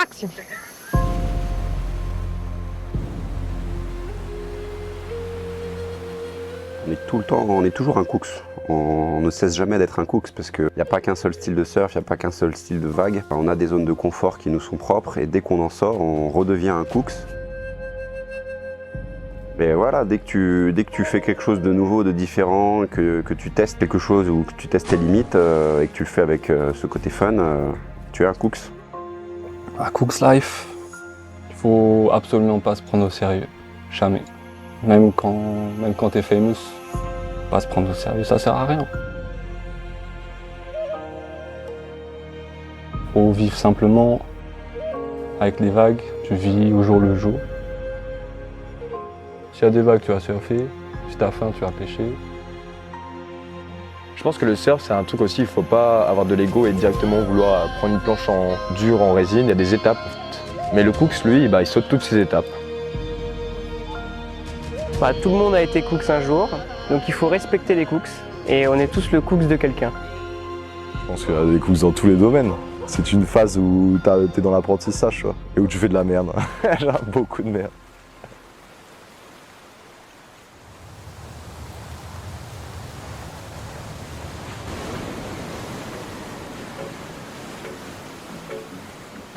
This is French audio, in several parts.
Action. On est tout le temps, on est toujours un cooks. On ne cesse jamais d'être un cooks parce qu'il n'y a pas qu'un seul style de surf, il n'y a pas qu'un seul style de vague. On a des zones de confort qui nous sont propres et dès qu'on en sort, on redevient un cooks. Mais voilà, dès que tu fais quelque chose de nouveau, de différent, que tu testes quelque chose ou que tu testes tes limites et que tu le fais avec ce côté fun, tu es un cooks. À Cooks Life, il faut absolument pas se prendre au sérieux. Jamais. Même quand t'es famous, pas se prendre au sérieux, ça sert à rien. Faut vivre simplement avec les vagues, tu vis au jour le jour. S'il y a des vagues, tu vas surfer. Si t'as faim, tu vas pêcher. Je pense que le surf, c'est un truc aussi, il faut pas avoir de l'ego et directement vouloir prendre une planche en dur, en résine, il y a des étapes. Mais le cooks, lui, il saute toutes ces étapes. Tout le monde a été cooks un jour, donc il faut respecter les cooks. Et on est tous le cooks de quelqu'un. Je pense qu'il y a des cooks dans tous les domaines. C'est une phase où t'es dans l'apprentissage, tu vois, et où tu fais de la merde. Genre beaucoup de merde.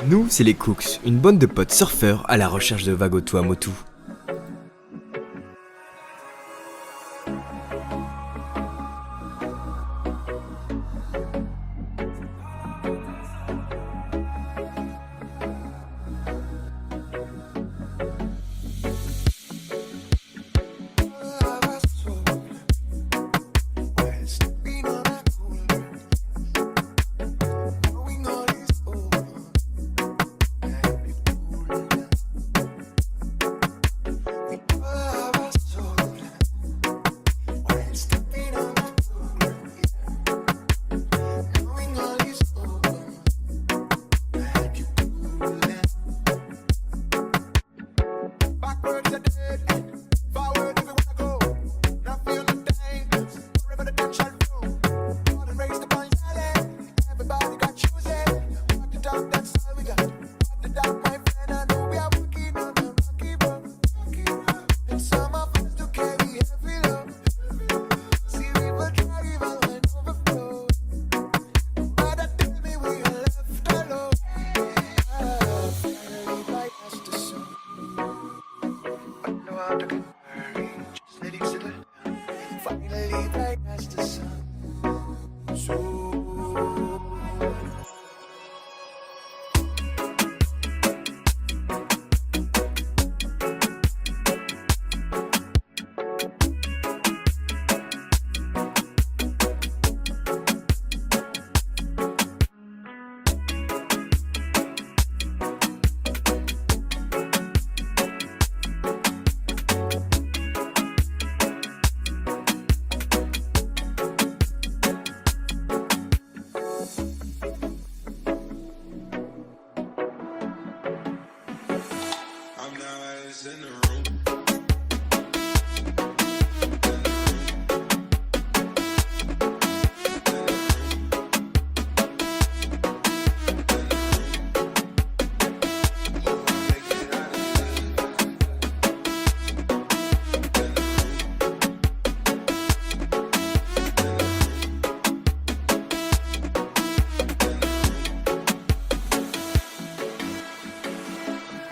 Nous, c'est les Cooks, une bande de potes surfeurs à la recherche de vagues au Tuamotu.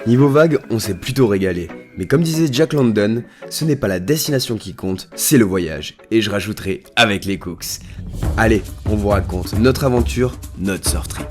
Niveau vague, on s'est plutôt régalé. Mais comme disait Jack London, ce n'est pas la destination qui compte, c'est le voyage. Et je rajouterai avec les Cooks. Allez, on vous raconte notre aventure, notre surf trip.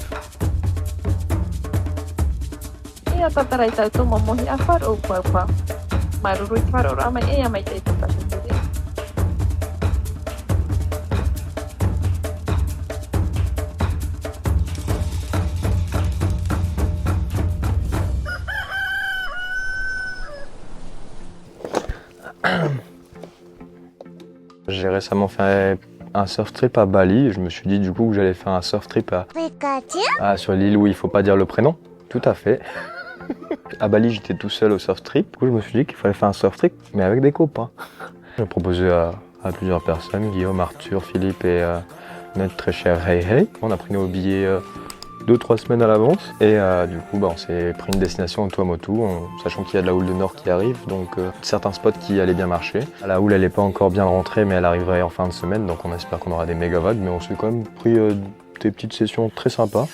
J'ai récemment fait un surf trip à Bali. Je me suis dit du coup que j'allais faire un surf trip sur l'île où il faut pas dire le prénom. Tout à fait. À Bali, j'étais tout seul au surf trip. Du coup, je me suis dit qu'il fallait faire un surf trip, mais avec des copains. J'ai proposé à plusieurs personnes, Guillaume, Arthur, Philippe et notre très cher Hey Hey. On a pris nos billets 2-3 semaines à l'avance. Et du coup, on s'est pris une destination en Tuamotu, sachant qu'il y a de la houle de nord qui arrive, donc certains spots qui allaient bien marcher. La houle, elle n'est pas encore bien rentrée, mais elle arriverait en fin de semaine, donc on espère qu'on aura des méga vagues, mais on s'est quand même pris des petites sessions très sympas.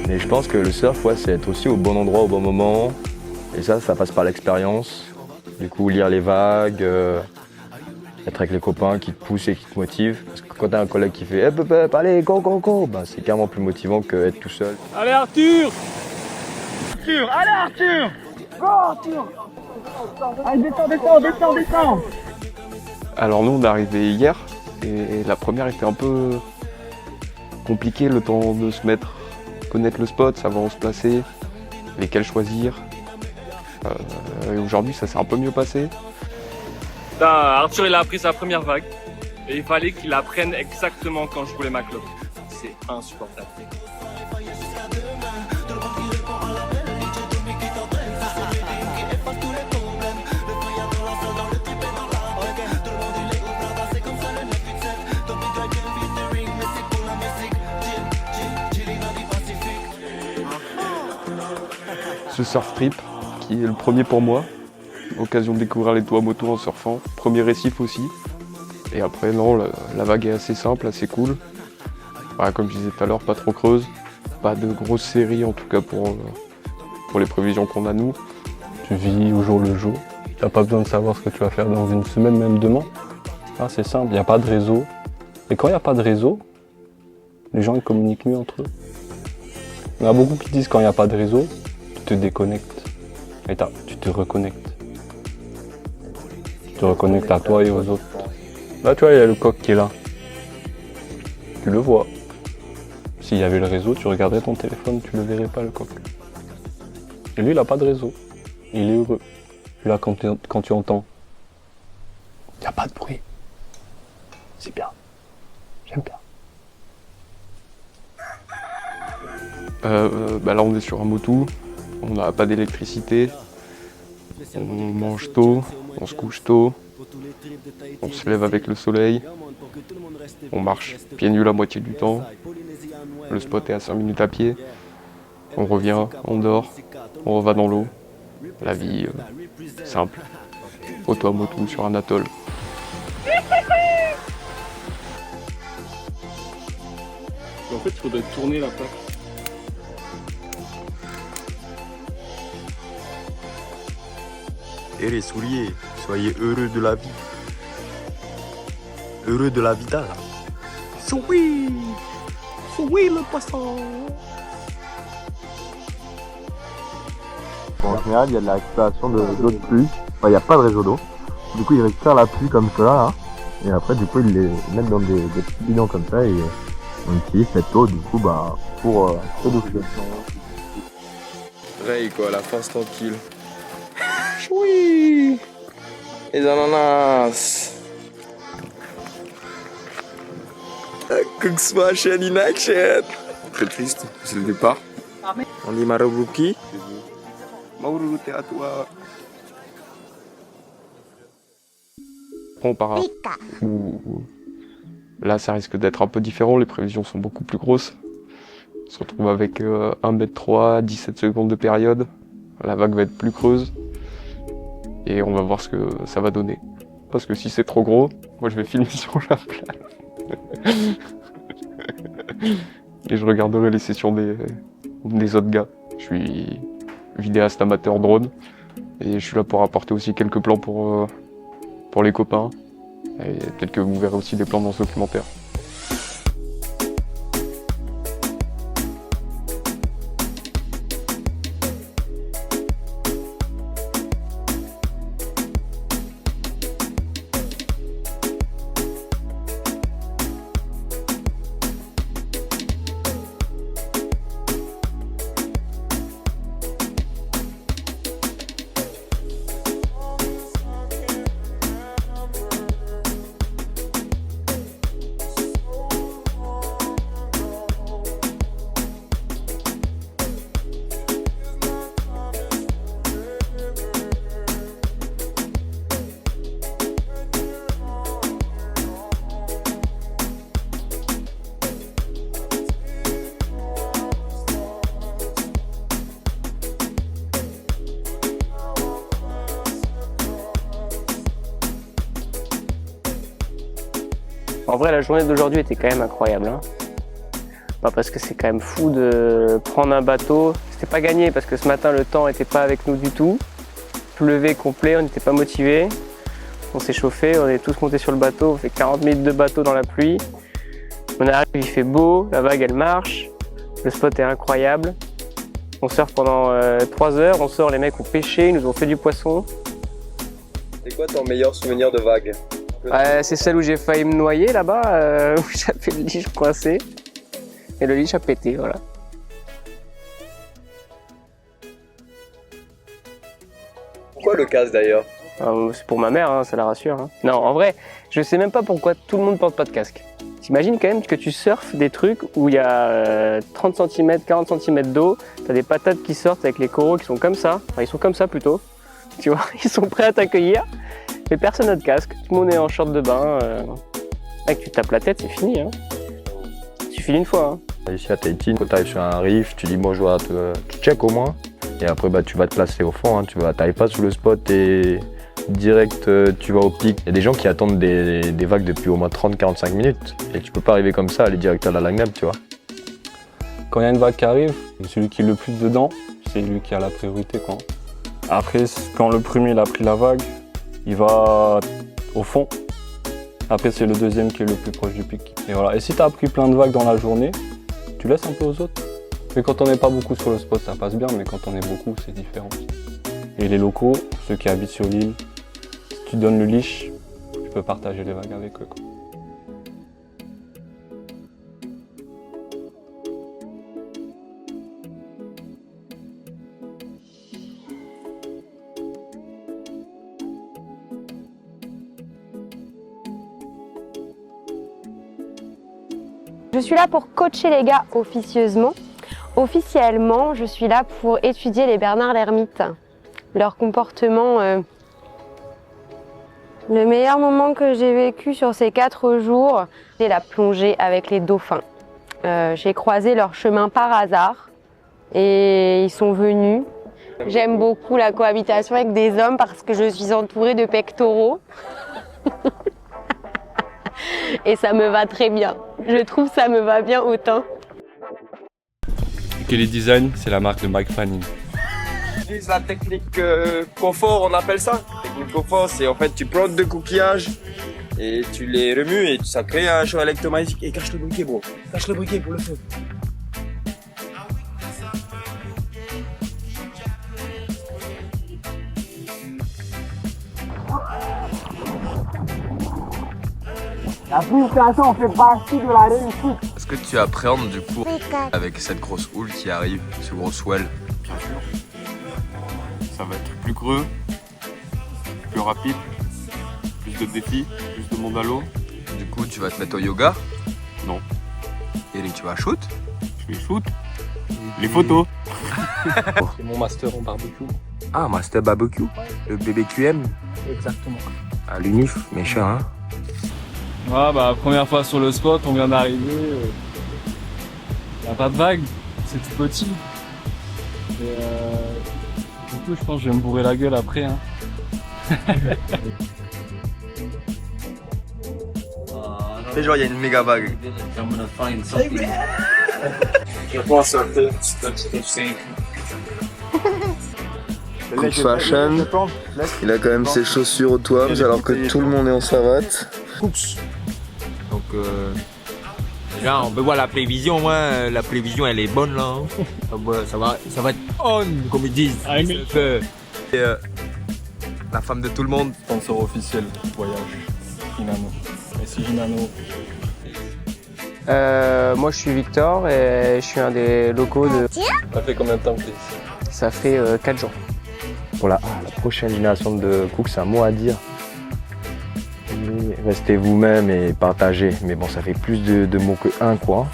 Et je pense que le surf, c'est être aussi au bon endroit au bon moment. Et ça passe par l'expérience. Du coup, lire les vagues, être avec les copains qui te poussent et qui te motivent. Parce que quand t'as un collègue qui fait « allez, go, go, go !» c'est carrément plus motivant qu'être tout seul. Allez Arthur Allez Arthur Go Arthur Allez, descends Alors nous, on est arrivé hier et la première était un peu compliquée, le temps de se mettre, connaître le spot, savoir où se placer, lesquels choisir. Et aujourd'hui, ça s'est un peu mieux passé. Arthur, il a appris sa première vague et il fallait qu'il apprenne exactement quand je voulais ma clope. C'est insupportable. Ce surf trip, qui est le premier pour moi, occasion de découvrir les Tuamotu en surfant, premier récif aussi. Et après, non, la vague est assez simple, assez cool. Voilà, comme je disais tout à l'heure, pas trop creuse, pas de grosses séries en tout cas pour les prévisions qu'on a nous. Tu vis au jour le jour, tu n'as pas besoin de savoir ce que tu vas faire dans une semaine, même demain. Ah, c'est simple, il n'y a pas de réseau. Et quand il n'y a pas de réseau, les gens ils communiquent mieux entre eux. Il y en a beaucoup qui disent quand il n'y a pas de réseau, tu te déconnectes. Et tu te reconnectes. Tu te reconnectes à toi et aux autres. Là, tu vois, il y a le coq qui est là. Tu le vois. S'il y avait le réseau, tu regarderais ton téléphone, tu le verrais pas, le coq. Et lui, il n'a pas de réseau. Il est heureux. Et là, quand tu entends, il n'y a pas de bruit. C'est bien. J'aime bien. Là, on est sur un motu. On n'a pas d'électricité. On mange tôt. On se couche tôt. On se lève avec le soleil. On marche pieds nus la moitié du temps. Le spot est à 5 minutes à pied. On revient, on dort, on va dans l'eau. La vie simple. Au Tuamotu sur un atoll. En fait, il faudrait tourner la plaque. Et les souliers, soyez heureux de la vie. Heureux de la vida là. Soui le poisson. En général, il y a de la récupération d'eau de pluie. Enfin, il n'y a pas de réseau d'eau. Du coup, ils récupèrent la pluie comme cela là. Et après, du coup, ils les mettent dans des petits bidons comme ça et on utilise cette eau du coup pour se doucher. Ray quoi, la face tranquille. Choui. Les ananas. Cook Smash in action. Très triste, c'est le départ. On dit Marubuki. Mauru, t'es à toi. On part là, ça risque d'être un peu différent, les prévisions sont beaucoup plus grosses. On se retrouve avec 1,3 m, 17 secondes de période. La vague va être plus creuse. Et on va voir ce que ça va donner. Parce que si c'est trop gros, moi je vais filmer sur la plage. Et je regarderai les sessions des autres gars. Je suis vidéaste amateur drone. Et je suis là pour apporter aussi quelques plans pour les copains. Et peut-être que vous verrez aussi des plans dans ce documentaire. En vrai, la journée d'aujourd'hui était quand même incroyable. Hein. Bah, parce que c'est quand même fou de prendre un bateau. C'était pas gagné parce que ce matin, le temps n'était pas avec nous du tout. Pleuvait complet, on n'était pas motivés. On s'est chauffé, on est tous montés sur le bateau. On fait 40 minutes de bateau dans la pluie. On arrive, il fait beau, la vague elle marche. Le spot est incroyable. On surfe pendant 3 heures, on sort, les mecs ont pêché, ils nous ont fait du poisson. C'est quoi ton meilleur souvenir de vague? C'est celle où j'ai failli me noyer là-bas, où j'avais le leash coincé. Et le leash a pété, voilà. Pourquoi le casque d'ailleurs? C'est pour ma mère, hein, ça la rassure. Hein. Non, en vrai, je sais même pas pourquoi tout le monde porte pas de casque. T'imagines quand même que tu surfes des trucs où il y a 30 cm, 40 cm d'eau, t'as des patates qui sortent avec les coraux qui sont comme ça, enfin ils sont comme ça plutôt, tu vois, ils sont prêts à t'accueillir, mais personne n'a de casque, tout le monde est en short de bain, tu tapes la tête, c'est fini. Hein. Il suffit d'une fois. Hein. Ici à Tahiti, quand tu arrives sur un reef, tu dis bonjour, tu check au moins, et après bah, tu vas te placer au fond, hein. Tu n'arrives pas sur le spot et direct tu vas au pic. Il y a des gens qui attendent des vagues depuis au moins 30-45 minutes et tu peux pas arriver comme ça, aller direct à la line-up, tu vois. Quand il y a une vague qui arrive, celui qui est le plus dedans, c'est lui qui a la priorité, quoi. Après, quand le premier il a pris la vague, il va au fond. Après, c'est le deuxième qui est le plus proche du pic. Et voilà. Et si tu as pris plein de vagues dans la journée, tu laisses un peu aux autres. Mais quand on n'est pas beaucoup sur le spot, ça passe bien, mais quand on est beaucoup, c'est différent. Et les locaux, ceux qui habitent sur l'île, si tu donnes le leash, tu peux partager les vagues avec eux, quoi. Je suis là pour coacher les gars officieusement. Officiellement, je suis là pour étudier les Bernard l'ermite, leur comportement. Le meilleur moment que j'ai vécu sur ces 4 jours, c'est la plongée avec les dauphins. J'ai croisé leur chemin par hasard et ils sont venus. J'aime beaucoup la cohabitation avec des hommes parce que je suis entourée de pectoraux. Et ça me va très bien. Je trouve que ça me va bien autant. Kelly Design, c'est la marque de Mike Fanning. J'utilise la technique confort, on appelle ça. La technique confort, c'est en fait tu prends 2 coquillages et tu les remues et ça crée un champ électromagnétique. Et cache le briquet, bro. Cache le briquet pour le feu. La frustration fait partie de la réussite. Est-ce que tu appréhendes du coup avec cette grosse houle qui arrive, ce gros swell? Bien sûr. Ça va être plus creux, plus rapide, plus de défis, plus de monde à l'eau. Du coup, tu vas te mettre au yoga? Non. Et tu vas shoot? Je vais shoot. Les photos. C'est mon master en barbecue. Ah, master barbecue. Le BBQM. Exactement. À l'UNIF, méchant, hein. Ah bah première fois sur le spot, on vient d'arriver. Y a pas de vague, c'est tout petit. Et du coup je pense que je vais me bourrer la gueule après. Hein. C'est genre il y a une méga vague. Cook Fashion, il a quand même ses chaussures aux toits alors que tout le monde est en savate. Donc déjà on peut voir la prévision, la prévision elle est bonne là. Ça va être on comme ils disent. Et, la femme de tout le monde. Sponsor officiel du voyage, Hinano. Merci Hinano. Moi je suis Victor et je suis un des locaux de... Ça fait combien de temps que tu es ici? Ça fait 4 jours. Pour la prochaine génération de cooks, c'est un mot à dire. Restez vous-même et partagez. Mais bon, ça fait plus de mots que un, quoi.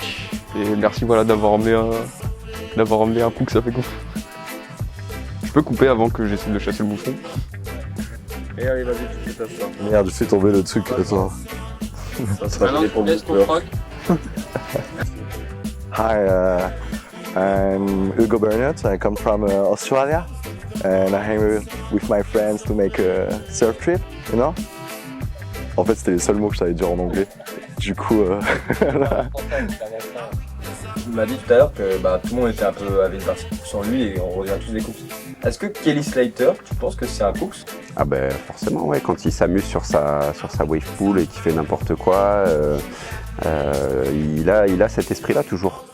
Et merci voilà, d'avoir emmené un cook, ça fait quoi? Je peux couper avant que j'essaie de chasser le bouffon? Et allez, vas-y, tu fais ça. Merde, fais tomber le truc, attends. Maintenant tu laisses ton froc. Hi, I'm Hugo Burnett. I come from Australia, and I hang with my friends to make a surf trip, you know. En fait, c'était les seuls mots que je savais dire en anglais. Du coup, Il m'a dit tout à l'heure que tout le monde était un peu avait une partie sur lui et on revient tous des cooks. Est-ce que Kelly Slater, tu penses que c'est un cooks? Ah ben forcément, ouais, quand il s'amuse sur sa wave pool et qu'il fait n'importe quoi, il a cet esprit-là toujours.